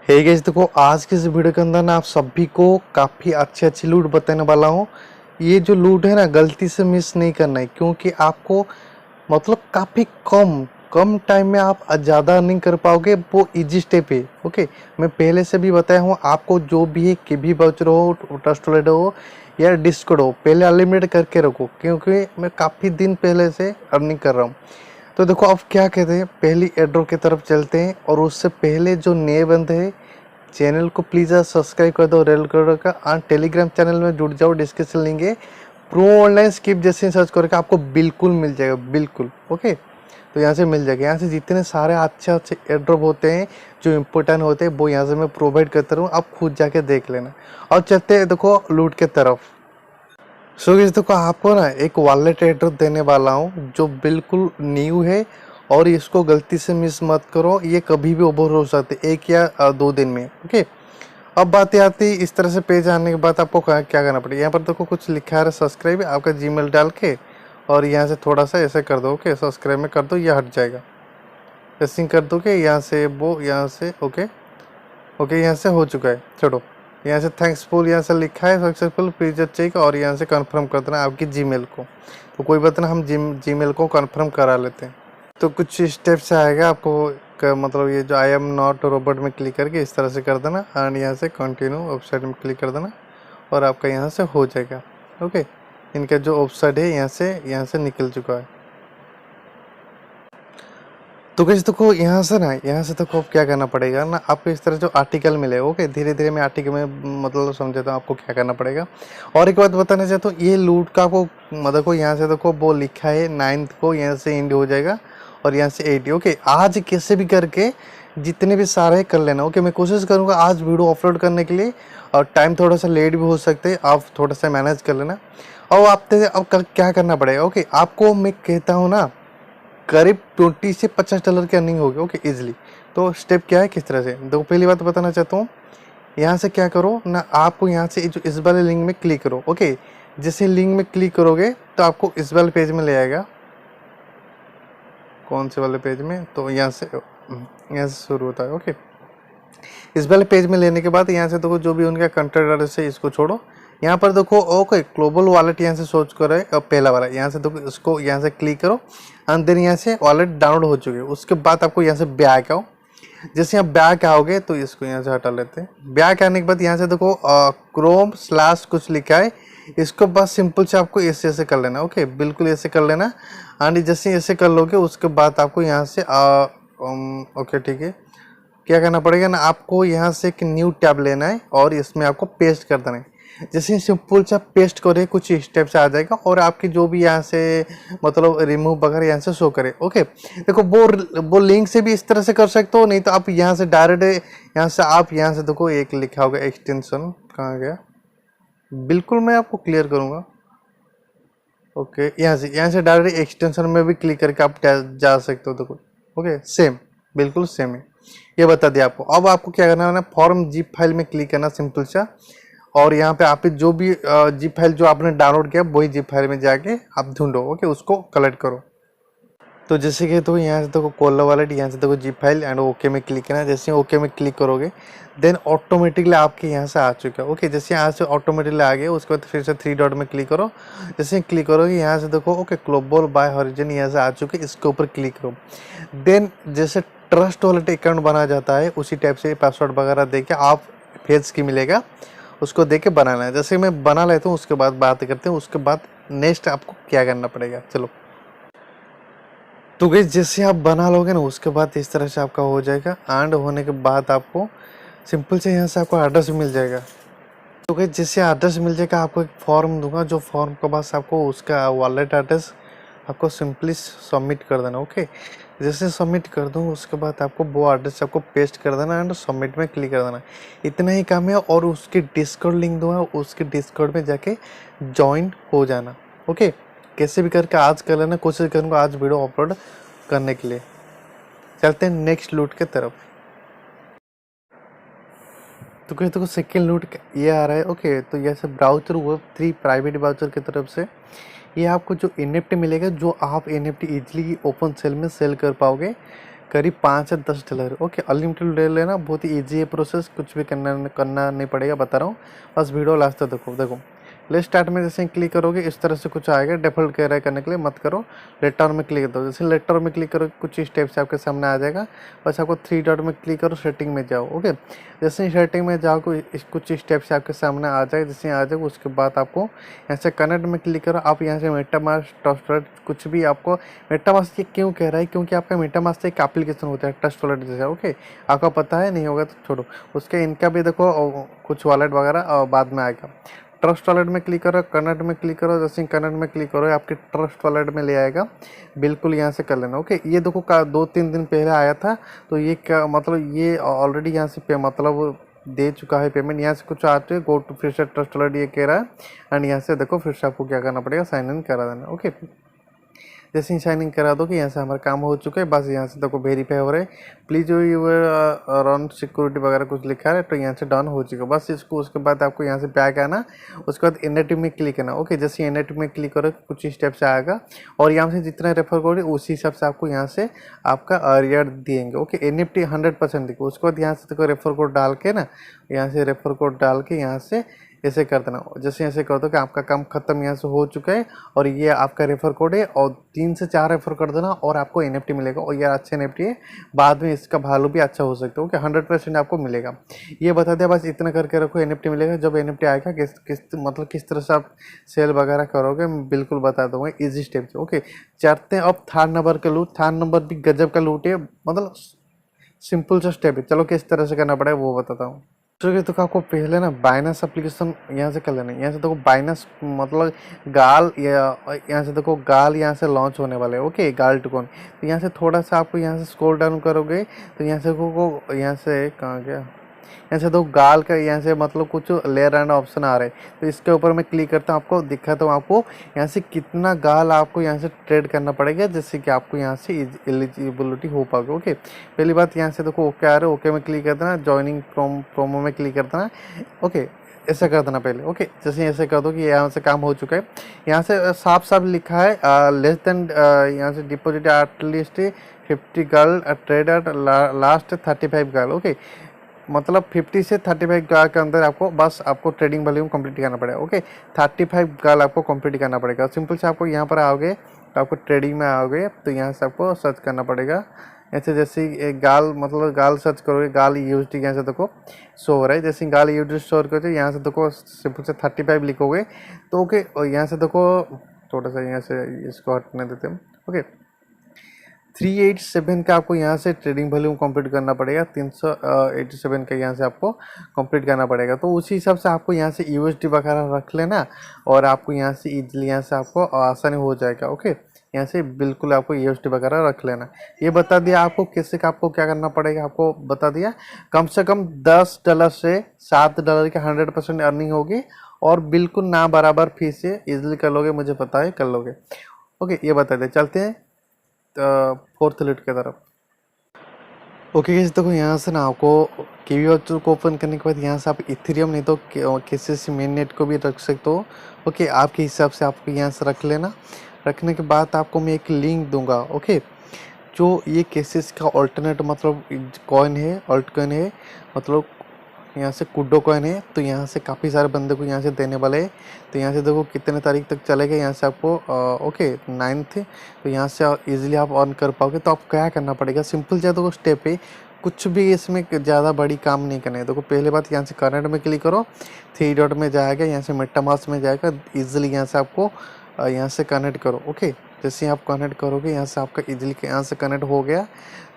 Hey guys, देखो आज के इस वीडियो के अंदर ना आप सभी को काफ़ी अच्छी लूट बताने वाला हूँ। ये जो लूट है ना गलती से मिस नहीं करना है, क्योंकि आपको मतलब काफ़ी कम कम टाइम में आप ज़्यादा अर्निंग कर पाओगे। वो इजी स्टेप है। ओके, मैं पहले से भी बताया हूँ आपको, जो भी है केबी वाउचर हो, ट्रस्ट वॉलेट हो या डिस्कॉर्ड हो, पहले अनलिमिटेड करके रखो, क्योंकि मैं काफ़ी दिन पहले से अर्निंग कर रहा हूँ। तो देखो अब क्या कहते हैं, पहली एड्रॉप की तरफ चलते हैं। और उससे पहले जो नए बंदे हैं, चैनल को प्लीज़ सब्सक्राइब कर दो, रेल कलर का, और टेलीग्राम चैनल में जुड़ जाओ। डिस्क्रिप्शन लेंगे प्रो ऑनलाइन स्किप जैसे सर्च करके आपको बिल्कुल मिल जाएगा, बिल्कुल। ओके, तो यहाँ से मिल जाएगा। यहाँ से जितने सारे अच्छे अच्छे एड्रॉप होते हैं जो इम्पोर्टेंट होते हैं, वो यहाँ से मैं प्रोवाइड करता रहूँ, आप खुद जाके देख लेना। और चलते हैं देखो लूट के तरफ। सो गाइस, देखो आपको ना एक वॉलेट एड्रेस देने वाला हूँ जो बिल्कुल न्यू है, और इसको गलती से मिस मत करो। ये कभी भी ओवर हो सकते, 1 या 2 दिन में। ओके, अब बात आती है इस तरह से पेज आने के बाद आपको क्या करना पड़ेगा। यहाँ पर देखो कुछ लिखा है सब्सक्राइब, आपका जीमेल डाल के और यहाँ से थोड़ा सा ऐसे कर दो। ओके, सब्सक्राइब में कर दो, ये हट जाएगा। ऐसे कर दो कि यहाँ से वो, यहाँ से ओके ओके, यहाँ से हो चुका है। छोड़ो, यहाँ से थैंक्सफुल यहाँ से लिखा है सक्सेसफुल, प्लीज चेक, और यहाँ से कंफर्म कर देना आपकी जीमेल को। तो कोई बात ना, हम जीमेल को कंफर्म करा लेते हैं। तो कुछ स्टेप्स आएगा आपको मतलब ये जो आई एम नॉट रोबोट में क्लिक करके इस तरह से कर देना, एंड यहाँ से कंटिन्यू वेबसाइट में क्लिक कर देना, और आपका यहाँ से हो जाएगा। ओके, इनका जो वेबसाइट है यहाँ से निकल चुका है। तो गाइस देखो यहाँ से देखो क्या करना पड़ेगा ना, आपको इस तरह जो आर्टिकल मिले। ओके, धीरे धीरे मैं आर्टिकल में मतलब समझाता हूँ आपको क्या करना पड़ेगा। और एक बात बताना चाहता हूँ, ये लूट का आपको मतलब को यहाँ से देखो वो लिखा है 9 को, यहाँ से एंड हो जाएगा, और यहाँ से 80। ओके, आज कैसे भी करके जितने भी सारे कर लेना। ओके, मैं कोशिश करूँगा आज वीडियो अपलोड करने के लिए, और टाइम थोड़ा सा लेट भी हो सकते हैं, आप थोड़ा सा मैनेज कर लेना। और आप अब क्या करना पड़ेगा। ओके, आपको मैं कहता हूँ ना, करीब $20 से $50 की अर्निंग होगी। Okay, easily. तो स्टेप क्या है, किस तरह से, देखो पहली बात बताना चाहता हूँ। यहाँ से क्या करो ना, आपको यहाँ से जो इस वाले लिंक में क्लिक करो। ओके, जैसे लिंक में क्लिक करोगे तो आपको इस वाले पेज में ले आएगा। कौन से वाले पेज में, तो यहाँ से शुरू होता है। ओके, इस वाले पेज में लेने के बाद यहाँ से देखो जो भी उनका कंटेंट एड्रेस है इसको छोड़ो। यहाँ पर देखो ओके ग्लोबल वॉलेट यहाँ से सोच करो है, और पहला वाला यहाँ से देखो, इसको यहाँ से क्लिक करो, एंड देन यहाँ से वॉलेट डाउनलोड हो चुके हैं। उसके बाद आपको यहाँ से बैक आओ। जैसे यहाँ बैक आओगे तो इसको यहाँ से हटा लेते हैं। बैक आने के बाद यहाँ से देखो क्रोम स्लैश कुछ लिखा है, इसको बस सिंपल से आपको ऐसे कर लेना। ओके, बिल्कुल ऐसे कर लेना, एंड जैसे ऐसे कर लोगे उसके बाद आपको यहाँ से ओके ठीक है, क्या करना पड़ेगा ना, आपको यहाँ से एक न्यू टैब लेना है, और इसमें आपको पेस्ट कर देना है। जैसे सिंपल से पेस्ट करे कुछ स्टेप से आ जाएगा, और आपकी जो भी यहाँ से मतलब रिमूव वगैरह यहाँ से शो करे। ओके, देखो वो लिंक से भी इस तरह से कर सकते हो, नहीं तो आप यहाँ से डायरेक्ट यहाँ से देखो एक लिखा होगा एक्सटेंशन, कहाँ गया, बिल्कुल मैं आपको क्लियर करूँगा। ओके, यहाँ से डायरेक्ट एक्सटेंशन में भी क्लिक करके आप जा सकते हो। देखो ओके, सेम, बिल्कुल सेम है। ये बता दिया आपको। अब आपको क्या करना है ना, फॉर्म जिप फाइल में क्लिक करना सिंपल सा, और यहाँ पे आप जो भी जिप फाइल जो आपने डाउनलोड किया वही जिप फाइल में जाके आप ढूंढो। ओके, उसको कलेक्ट करो। तो जैसे कि तो यहाँ से देखो कोला वॉलेट, यहाँ से देखो जिप फाइल, एंड ओके में क्लिक करना। जैसे ओके में क्लिक करोगे देन ऑटोमेटिकली आपके यहाँ से आ चुका है। ओके, जैसे यहाँ से ऑटोमेटिकली आ गया, उसके बाद फिर से 3 डॉट में क्लिक करो। जैसे क्लिक करोगे यहाँ से देखो ओके ग्लोबल बाय हॉरिजन यहाँ से आ चुके, इसके ऊपर क्लिक करो। देन जैसे ट्रस्ट वॉलेट अकाउंट बना जाता है, उसी टाइप से पासवर्ड वगैरह दे के आप फेज की मिलेगा, उसको दे के बनाना है। जैसे मैं बना लेता हूँ, उसके बाद बात करते हैं। उसके बाद नेक्स्ट आपको क्या करना पड़ेगा, चलो। तो गाइस जैसे आप बना लोगे ना, उसके बाद इस तरह से आपका हो जाएगा, एंड होने के बाद आपको सिंपल से यहाँ से आपको एड्रेस मिल जाएगा। तो गाइस जैसे एड्रेस मिल जाएगा, आपको एक फॉर्म दूंगा, जो फॉर्म के बाद आपको उसका वॉलेट एड्रेस आपको सिंपली सबमिट कर देना। ओके, जैसे सबमिट कर दूँ उसके बाद आपको वो एड्रेस आपको पेस्ट कर देना, एंड सबमिट में क्लिक कर देना। इतना ही काम है, और उसकी डिस्कॉर्ड लिंक दूंगा, उसके डिस्कॉर्ड में जाके ज्वाइन हो जाना। ओके, कैसे भी करके आज कर लेना, कोशिश करूँगा आज वीडियो अपलोड करने के लिए। चलते हैं नेक्स्ट लूट के तरफ। तो कहते देखो सेकेंड लूट ये आ रहा है। ओके, तो ये सब ब्राउजर Web3 प्राइवेट ब्राउजर की तरफ से ये आपको जो NFT मिलेगा, जो आप NFT इजीली ओपन सेल में सेल कर पाओगे। करीब 5 से 10 डॉलर। ओके, अनलिमिटेड ले लेना, बहुत ही ईजी है प्रोसेस, कुछ भी करना नहीं पड़ेगा, बता रहा हूँ, बस वीडियो लास्ट तक देखो। देखो लेट स्टार्ट में जैसे क्लिक करोगे इस तरह से कुछ आएगा, डिफॉल्ट कह रहा है करने के लिए मत करो, लेटर में क्लिक दो। जैसे लेटर में क्लिक करोगे कुछ स्टेप से आपके सामने आ जाएगा, बस आपको 3 डॉट में क्लिक करो, सेटिंग में जाओ। ओके, जैसे ही सेटिंग में जाओगे कुछ स्टेप से आपके सामने आ जाए, जैसे आ जाएगा उसके बाद आपको यहाँ से कनेक्ट में क्लिक करो। आप यहाँ से मेटामास्क, ट्रस्ट वॉलेट, कुछ भी आपको मेटामास्क ये क्यों कह रहा है, क्योंकि आपका मेटामास्क एक एप्लीकेशन होता है ट्रस्ट वॉलेट जैसा। ओके, आपको पता है, नहीं होगा तो छोड़ो, उसके इनका भी देखो कुछ वॉलेट वगैरह बाद में आएगा। ट्रस्ट वॉलेट में क्लिक करो, कनेक्ट में क्लिक करो, जैसे कनेक्ट में क्लिक करो आपके ट्रस्ट वॉलेट में ले आएगा, बिल्कुल यहाँ से कर लेना। ओके, ये देखो 2-3 दिन पहले आया था, तो ये क्या मतलब, ये ऑलरेडी यहाँ से पे मतलब दे चुका है पेमेंट। यहाँ से कुछ आते हैं, गो टू फिर से ट्रस्ट वॉलेट ये कह रहा है, एंड यहाँ से देखो फिर से आपको क्या करना पड़ेगा, साइन इन करा देना। ओके, जैसे ही साइन इन करा दो कि यहाँ से हमारा काम हो चुका है, बस यहाँ से देखो वेरीफाई हो रहा है, प्लीज यूर रन सिक्योरिटी वगैरह कुछ लिखा है, तो यहाँ से डन हो चुका है। बस इसको उसके बाद आपको यहाँ से बैक आना, उसके बाद इनेटिव में क्लिक करना। ओके, जैसे इनेटिव में क्लिक करो कुछ स्टेप से आएगा, और यहाँ से जितना रेफर करोगे उसी हिसाब से आपको यहाँ से आपका अर्निंग देंगे। ओके, NFT 100% देखो, उसके बाद यहाँ से देखो रेफर कोड डाल के ना, यहाँ से रेफर कोड डाल के यहाँ से ऐसे कर देना। जैसे ऐसे कर दो कि आपका काम खत्म यहाँ से हो चुका है, और ये आपका रेफर कोड है, और 3 से 4 रेफर कर देना और आपको NFT मिलेगा। और ये अच्छा NFT है, बाद में इसका वैल्यू भी अच्छा हो सकता है। ओके, 100% आपको मिलेगा, ये बता दिया, बस इतना करके रखो, NFT मिलेगा। जब NFT आएगा किस तरह से आप सेल वगैरह करोगे मैं बिल्कुल बता दूंगा, ईजी स्टेप से। ओके, चलते हैं अब थर्ड नंबर का लूट। थर्ड नंबर भी गजब का लूट है, मतलब सिंपल सा स्टेप है, चलो किस तरह से करना पड़ेगा वो बताता हूँ। तो आपको पहले ना बाइनेंस एप्लीकेशन यहाँ से कर लेना है। यहाँ से देखो बाइनेंस मतलब गाल, या यहाँ से देखो गाल यहाँ से लॉन्च होने वाले हैं। ओके, गाल टोकन, तो यहाँ से थोड़ा सा आपको यहाँ से स्क्रॉल डाउन करोगे तो यहाँ से को यहाँ से कहाँ गया, यहाँ से तो गाल का यहाँ से मतलब कुछ लेयर एंड ऑप्शन आ रहे हैं, तो इसके ऊपर मैं क्लिक करता हूँ, आपको दिखाता हूँ आपको यहाँ से कितना गाल आपको यहाँ से ट्रेड करना पड़ेगा, जिससे कि आपको यहाँ से एलिजिबिलिटी हो पाएगी। ओके, पहली बात यहाँ से देखो ओके आ रहा है, ओके में क्लिक कर देना, ज्वाइनिंग प्रोमो में क्लिक कर देना। ओके, ऐसा कर देना पहले। ओके, जैसे ऐसे कर दो कि यहाँ से काम हो चुका है। यहाँ से साफ साफ लिखा है लेस देन, यहाँ से डिपॉजिट एटलीस्ट 50 गाल, ट्रेड एट लास्ट 35 गाल। ओके, मतलब 50 से 35 गाल के अंदर आपको बस आपको ट्रेडिंग वॉल्यूम कंप्लीट करना पड़ेगा। ओके, 35 गाल आपको कंप्लीट करना पड़ेगा। सिंपल से आपको यहाँ पर आओगे तो आपको ट्रेडिंग में आओगे, तो यहाँ से आपको सर्च करना पड़ेगा। ऐसे जैसे एक गाल मतलब गाल सर्च करोगे, गाल USD यहाँ से देखो शो हो रहा है, जैसे गाल USD शो करोगे यहाँ से देखो सिंपल से 35 लिखोगे तो ओके, और यहाँ से देखो थोड़ा सा यहाँ से इसको हटने देते हैं। ओके, 387 का आपको यहाँ से ट्रेडिंग वॉल्यूम कंप्लीट करना पड़ेगा, 387 का यहाँ से आपको कंप्लीट करना पड़ेगा। तो उसी हिसाब से आपको यहाँ से USD वगैरह रख लेना, और आपको यहाँ से इजीली यहाँ से आपको आसानी हो जाएगा। ओके, यहाँ से बिल्कुल आपको USD वगैरह रख लेना। ये बता दिया आपको कैसे का आपको क्या करना पड़ेगा, आपको बता दिया। कम से कम $10 से $7 की 100% अर्निंग होगी, और बिल्कुल ना बराबर फीस से इजीली कर लोगे, मुझे पता है कर लोगे। ओके, ये बता दिया, चलते हैं फोर्थ लिट की तरफ। ओके गाइस, देखो यहाँ से ना आपको KVOT को ओपन करने के बाद यहाँ से आप इथेरियम नहीं तो KCC मेन नेट को भी रख सकते हो। ओके, आपके हिसाब से आपको यहाँ से रख लेना। रखने के बाद आपको मैं एक लिंक दूंगा। ओके, जो ये KCC का ऑल्टरनेट मतलब कॉइन है, ऑल्ट कॉइन है, मतलब यहाँ से कुडो कॉइन है, तो यहाँ से काफ़ी सारे बंदे को यहाँ से देने वाले हैं। तो यहाँ से देखो कितने तारीख तक चलेगा, यहाँ से आपको ओके 9th, तो यहाँ से इजीली आप अर्न कर पाओगे। तो आप क्या करना पड़ेगा, सिंपल ज़्यादा को स्टेप है, कुछ भी इसमें ज़्यादा बड़ी काम नहीं करना है। देखो पहले बात यहाँ से करंट में क्लिक करो, 3 डॉट में जाएगा, यहाँ से मेटामास्क में जाएगा, ईजिली यहाँ से आपको यहाँ से कनेक्ट करो। ओके, जैसे ही आप कनेक्ट करोगे यहाँ से आपका इजीली यहाँ से कनेक्ट हो गया।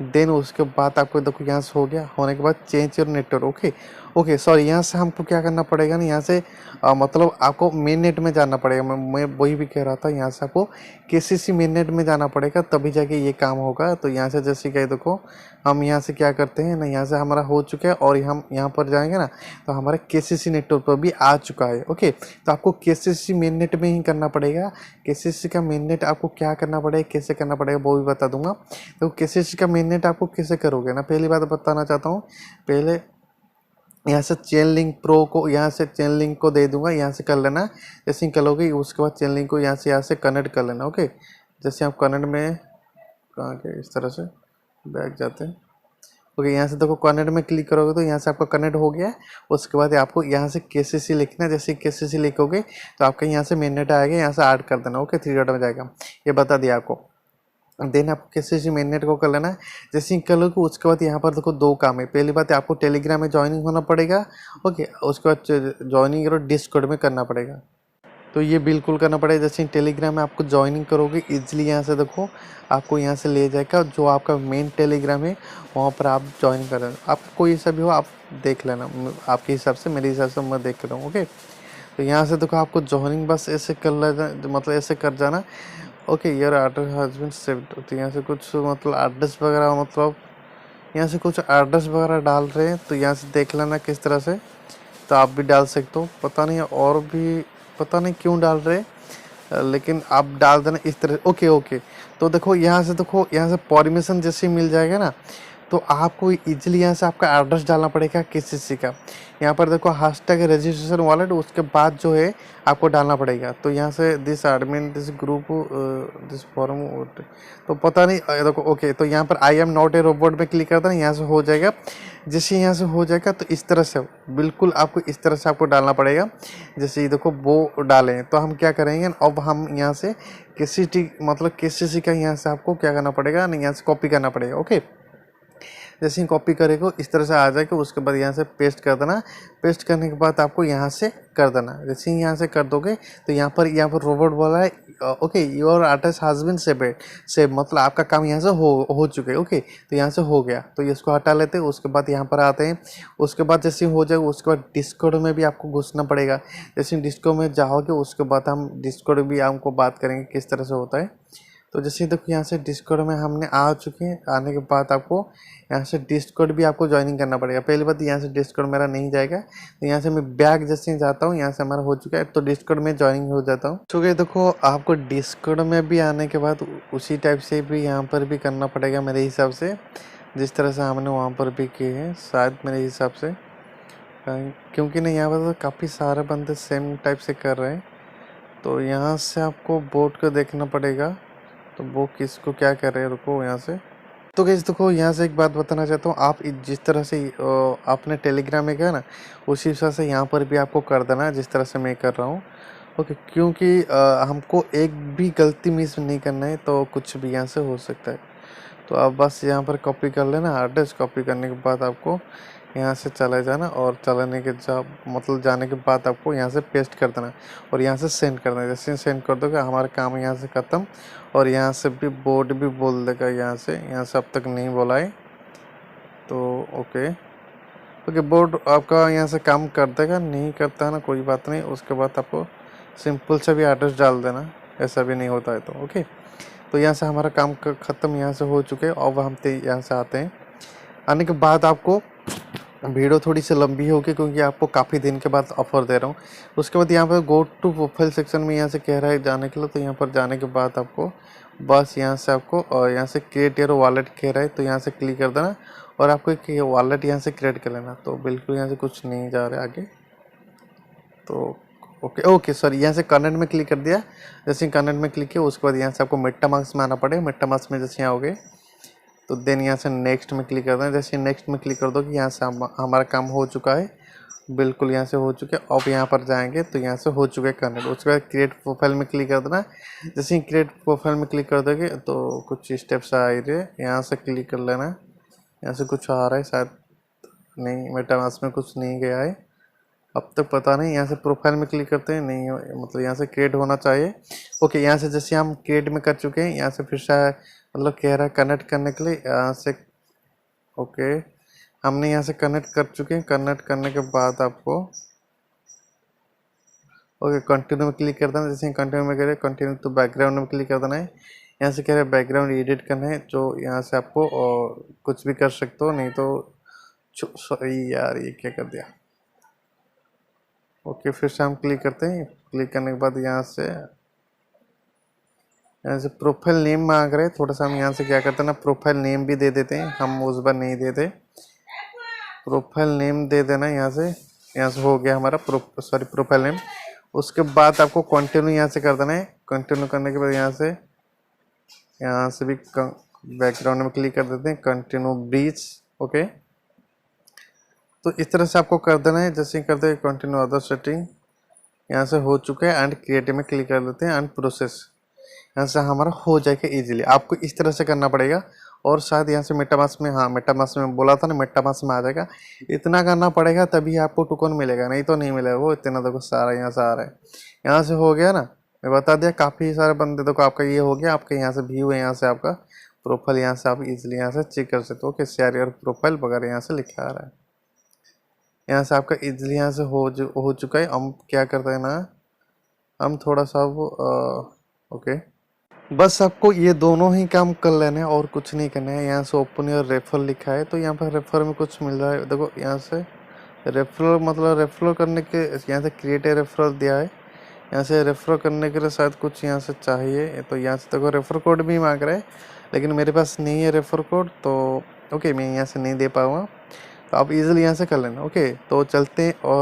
देन उसके बाद आपको देखो यहाँ से हो गया, होने के बाद change your network. Okay okay sorry, यहाँ से हमको क्या करना पड़ेगा ना, यहाँ से मतलब आपको मेन नेट में जाना पड़ेगा। मैं वही भी कह रहा था, यहाँ से आपको KCC मेन नेट में जाना पड़ेगा, तभी जाके ये काम होगा। तो यहाँ से जैसे क्या देखो, हम यहाँ से क्या करते हैं ना, यहाँ से हमारा हो चुका है, और हम यहाँ पर जाएंगे ना तो हमारे KCC नेटवर्क पर भी आ चुका है। ओके, तो आपको KCC मेन नेट में ही करना पड़ेगा। KCC का मेन नेट आपको क्या करना पड़ेगा, कैसे करना पड़ेगा वो भी बता दूंगा। तो KCC का मेन नेट आपको कैसे करोगे ना, पहली बात बताना चाहता हूँ। पहले यहाँ से चेन लिंक प्रो को, यहाँ से चेन लिंक को दे दूंगा, यहाँ से कर लेना। जैसे ही करोगे उसके बाद चेन लिंक को यहाँ से कनेक्ट कर लेना। ओके, जैसे आप कनेक्ट में कहाँ के इस तरह से बैक जाते हैं। ओके, यहाँ से देखो कनेक्ट में क्लिक करोगे तो यहाँ से आपका कनेक्ट हो गया है। उसके बाद आपको यहाँ से KCC लिखना है। जैसे KCC लिखोगे तो आपका यहाँ से मेन नेट आएगा, यहाँ से ऐड कर देना। ओके, 3 डॉट में जाएगा, ये बता दिया आपको। देन आपको KCC मेन नेट को कर लेना है। जैसे ही कर लोगे उसके बाद यहाँ पर देखो 2 काम है। पहली बात है आपको टेलीग्राम में ज्वाइनिंग होना पड़ेगा। ओके, उसके बाद ज्वाइनिंग करो डिस्कॉर्ड में करना पड़ेगा। तो ये बिल्कुल करना पड़ेगा। जैसे टेलीग्राम में आपको ज्वाइनिंग करोगे इजीली यहाँ से देखो आपको यहाँ से ले जाएगा, जो आपका मेन टेलीग्राम है वहाँ पर आप ज्वाइन कर लेना। आपको कोई सा भी हो आप देख लेना, आपके हिसाब से, मेरे हिसाब से मैं देख रहा हूँ। ओके, तो यहाँ से देखो आपको ज्वाइनिंग बस ऐसे कर लेना, मतलब ऐसे कर जाना। Okay, your address has been saved. तो यहाँ से कुछ मतलब एड्रेस वगैरह, मतलब यहाँ से कुछ एड्रेस वगैरह डाल रहे हैं तो यहाँ से देख लेना किस तरह से। तो आप भी डाल सकते हो, पता नहीं और भी पता नहीं क्यों डाल रहे, लेकिन आप डाल देना इस तरह। ओके ओके, तो देखो यहाँ से परमिशन जैसे मिल जाएगा ना, तो आपको इजीली यहाँ से आपका एड्रेस डालना पड़ेगा KCC का। यहाँ पर देखो हैशटैग रजिस्ट्रेशन वॉलेट, उसके बाद जो है आपको डालना पड़ेगा। तो यहाँ से this admin this group this form, तो पता नहीं देखो। ओके, तो यहाँ पर I am not a robot में क्लिक करता है, यहाँ से हो जाएगा। जैसे यहाँ से हो जाएगा तो इस तरह से बिल्कुल आपको इस तरह से आपको डालना पड़ेगा। जैसे ये देखो वो डालें, तो हम क्या करेंगे अब, हम यहाँ से KCC का यहाँ से आपको क्या करना पड़ेगा, नहीं यहाँ से कॉपी करना पड़ेगा। ओके, जैसे ही कॉपी करेगा इस तरह से आ जाएगा। उसके बाद यहाँ से पेस्ट कर देना। पेस्ट करने के बाद आपको यहाँ से कर देना। जैसे ही यहाँ से कर दोगे तो यहाँ पर रोबोट बोला है okay your address has been save, मतलब आपका काम यहाँ से हो चुके। ओके, तो यहाँ से हो गया, तो इसको हटा लेते हैं। उसके बाद यहाँ पर आते हैं। उसके बाद जैसे हो जाएगा उसके बाद डिस्कॉर्ड में भी आपको घुसना पड़ेगा। जैसे डिस्कॉर्ड में जाओगे उसके बाद हम डिस्कॉर्ड भी आपको बात करेंगे किस तरह से होता है। तो जैसे देखो यहाँ से डिस्कॉर्ड में हमने आ चुके हैं। आने के बाद आपको यहाँ से डिस्कॉर्ड भी आपको ज्वाइनिंग करना पड़ेगा। पहली बात यहाँ से डिस्कॉर्ड मेरा नहीं जाएगा, तो यहाँ से मैं बैक जैसे ही जाता हूँ, यहाँ से हमारा हो चुका है, तो डिस्कॉर्ड में ज्वाइनिंग हो जाता हूँ। चूँकि देखो आपको डिस्कॉर्ड में भी आने के बाद उसी टाइप से भी यहाँ पर भी करना पड़ेगा मेरे हिसाब से, जिस तरह से हमने वहाँ पर भी किए हैं शायद मेरे हिसाब से, क्योंकि नहीं यहाँ पर तो काफ़ी सारे बंदे सेम टाइप से कर रहे हैं। तो यहाँ से आपको बोर्ड को देखना पड़ेगा, तो वो किसको क्या कर रहे हैं, रुको यहाँ से। तो गाइस देखो यहाँ से एक बात बताना चाहता हूँ, आप जिस तरह से आपने टेलीग्राम में किया ना, उसी हिसाब से यहाँ पर भी आपको कर देना है जिस तरह से मैं कर रहा हूँ। ओके, क्योंकि हमको एक भी गलती मिस नहीं करना है, तो कुछ भी यहाँ से हो सकता है। तो आप बस यहाँ पर कॉपी कर लेना एड्रेस। कॉपी करने के बाद आपको यहाँ से चले जाना, और चलाने के जाने के बाद आपको यहाँ से पेस्ट कर देना और यहाँ से सेंड कर देना। जैसे सेंड कर दोगे हमारा काम यहाँ से ख़त्म। और यहाँ से भी बोर्ड भी बोल देगा, यहाँ से अब तक नहीं बोला है, तो ओके बोर्ड आपका यहाँ से काम कर देगा। नहीं करता है ना, कोई बात नहीं। उसके बाद आपको सिंपल से भी एड्रेस डाल देना, ऐसा भी नहीं होता है तो ओके। तो यहाँ से हमारा काम ख़त्म यहाँ से हो चुके हैं। अब हम यहाँ से आते हैं। आने के बाद आपको वीडियो थोड़ी सी लंबी होगी क्योंकि आपको काफ़ी दिन के बाद ऑफर दे रहा हूँ। उसके बाद यहाँ पर गो टू प्रोफाइल सेक्शन में यहाँ से कह रहा है जाने के लिए, तो यहाँ पर जाने के बाद आपको बस यहाँ से आपको और यहाँ से क्रिएट योर वॉलेट कह रहा है, तो यहाँ से क्लिक कर देना और आपको एक वॉलेट यहाँ से क्रिएट कर लेना। तो बिल्कुल यहाँ से कुछ नहीं जा रहा है आगे, तो ओके सॉरी, यहाँ से कनेक्ट में क्लिक कर दिया। जैसे कनेक्ट में क्लिक किया उसके बाद यहाँ से आपको मेटामास्क में आना पड़ेगा। मेटामास्क में जैसे यहाँ हो गए तो देन यहाँ से नेक्स्ट में क्लिक करना है। जैसे नेक्स्ट में क्लिक कर दो कि यहाँ से हमारा काम हो चुका है, बिल्कुल यहाँ से हो चुका है। अब यहाँ पर जाएंगे तो यहाँ से हो चुका है कनेक्ट। उसके बाद क्रिएट प्रोफाइल में क्लिक कर देना। जैसे ही क्रिएट प्रोफाइल में क्लिक कर दोगे तो कुछ स्टेप्स आ रहे, यहाँ से क्लिक कर लेना। यहाँ से कुछ आ रहा है शायद, नहीं मेटामास्क में कुछ नहीं गया है अब तक, पता नहीं। यहाँ से प्रोफाइल में क्लिक करते हैं, नहीं मतलब यहाँ से क्रिएट होना चाहिए। ओके, यहाँ से जैसे हम क्रिएट में कर चुके हैं, यहाँ से फिर से मतलब कह रहा है कनेक्ट करने के लिए यहाँ से। ओके, हमने यहाँ से कनेक्ट कर चुके हैं। कनेक्ट करने के बाद आपको ओके कंटिन्यू में क्लिक कर देना। जैसे कंटिन्यू में कह रहे हैं कंटिन्यू तो बैकग्राउंड में क्लिक कर देना है। यहाँ से कह रहे हैं बैकग्राउंड एडिट करना है, जो यहाँ से आपको कुछ भी कर सकते हो, नहीं तो सॉरी यार ये क्या कर दिया। ओके, फिर से हम क्लिक करते हैं। क्लिक करने के बाद यहाँ से प्रोफाइल नेम मांग रहे हैं, थोड़ा सा हम यहाँ से क्या करते हैं ना, प्रोफाइल नेम भी दे देते हैं। हम उस बार नहीं देते, प्रोफाइल नेम दे देना। यहाँ से हो गया हमारा प्रोफाइल नेम। उसके बाद आपको कंटिन्यू यहाँ से कर देना है। कंटिन्यू करने के बाद यहाँ से भी बैकग्राउंड में क्लिक कर देते हैं, कंटिन्यू ब्रीच। ओके, तो इस तरह से आपको कर देना है। जैसे ही करते हैं कंटिन्यू अदर सेटिंग, यहाँ से हो चुका है एंड क्रिएटिव में क्लिक कर देते हैं एंड प्रोसेस, यहाँ से हमारा हो जाएगा इजीली। आपको इस तरह से करना पड़ेगा। और शायद यहाँ से मेटामास्क में, हाँ मेटामास्क में बोला था ना, मेटामास्क में आ जाएगा। इतना करना पड़ेगा तभी आपको टोकन मिलेगा, नहीं तो नहीं मिलेगा। वो इतना देखो सारा यहाँ से आ रहा है, यहाँ से हो गया ना, मैं बता दिया। काफ़ी सारे बंदे देखो आपका ये हो गया, आपका यहाँ से व्यू है, यहाँ से आपका प्रोफाइल, यहाँ से आप इजीली यहाँ से चेक कर सकते हो। ओके, शेयर योर प्रोफाइल वगैरह यहाँ से लिखा आ रहा है। यहाँ से आपका इजीली यहाँ से हो चुका है। हम क्या करते हैं ना, हम थोड़ा सा वो ओके, बस आपको ये दोनों ही काम कर लेने हैं और कुछ नहीं करना है। यहाँ से ओपन योर रेफर लिखा है, तो यहाँ पर रेफर में कुछ मिल रहा है। देखो यहाँ से रेफर मतलब रेफर करने के, यहाँ से क्रिएट ए रेफरल दिया है। यहाँ से रेफर करने के लिए शायद कुछ यहाँ से चाहिए, तो यहाँ से देखो रेफर कोड भी मांग रहा है, लेकिन मेरे पास नहीं है रेफर कोड, तो ओके मैं यहाँ से नहीं दे पाऊँगा। तो आप इजीली यहाँ से कर लेना। ओके, तो चलते हैं और